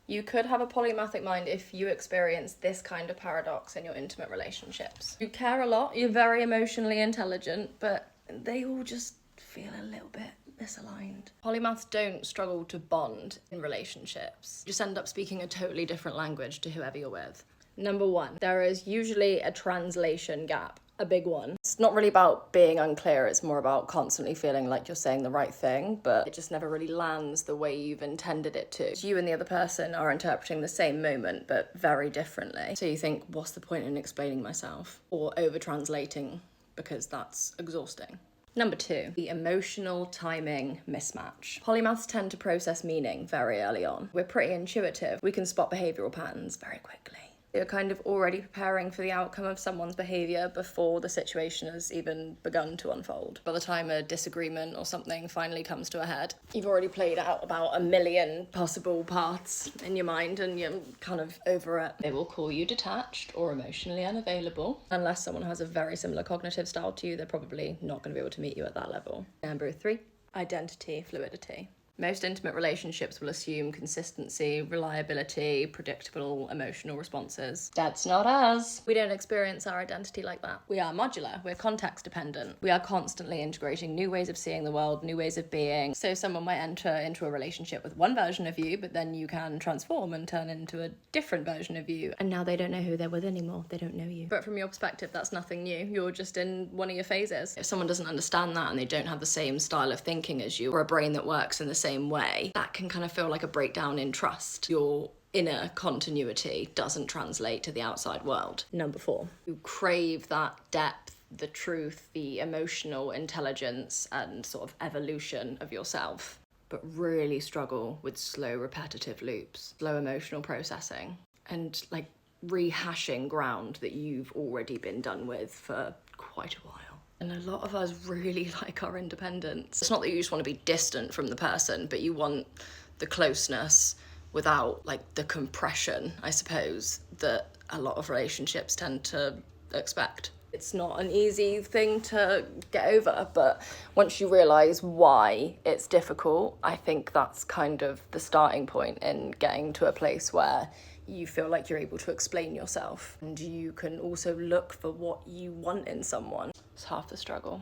You could have a polymathic mind if you experience this kind of paradox in your intimate relationships. You care a lot, you're very emotionally intelligent, but they all just feel a little bit misaligned. Polymaths don't struggle to bond in relationships. You just end up speaking a totally different language to whoever you're with. Number one, there is usually a translation gap. A big one. It's not really about being unclear, it's more about constantly feeling like you're saying the right thing, but it just never really lands the way you've intended it to. You and the other person are interpreting the same moment, but very differently. So you think, what's the point in explaining myself? Or over-translating, because that's exhausting. Number two, the emotional timing mismatch. Polymaths tend to process meaning very early on. We're pretty intuitive. We can spot behavioural patterns very quickly. You're kind of already preparing for the outcome of someone's behaviour before the situation has even begun to unfold. By the time a disagreement or something finally comes to a head, you've already played out about a million possible paths in your mind and you're kind of over it. They will call you detached or emotionally unavailable. Unless someone has a very similar cognitive style to you, they're probably not going to be able to meet you at that level. Number three, identity fluidity. Most intimate relationships will assume consistency, reliability, predictable emotional responses. That's not us. We don't experience our identity like that. We are modular, we're context dependent. We are constantly integrating new ways of seeing the world, new ways of being. So someone might enter into a relationship with one version of you, but then you can transform and turn into a different version of you. And now they don't know who they're with anymore. They don't know you. But from your perspective, that's nothing new. You're just in one of your phases. If someone doesn't understand that and they don't have the same style of thinking as you, or a brain that works in the same way, that can kind of feel like a breakdown in trust. Your inner continuity doesn't translate to the outside world. Number four, you crave that depth, the truth, the emotional intelligence and sort of evolution of yourself, but really struggle with slow repetitive loops, slow emotional processing, and like rehashing ground that you've already been done with for quite a while. And a lot of us really like our independence. It's not that you just want to be distant from the person, but you want the closeness without like the compression, I suppose, that a lot of relationships tend to expect. It's not an easy thing to get over, but once you realise why it's difficult, I think that's kind of the starting point in getting to a place where you feel like you're able to explain yourself and you can also look for what you want in someone. It's half the struggle.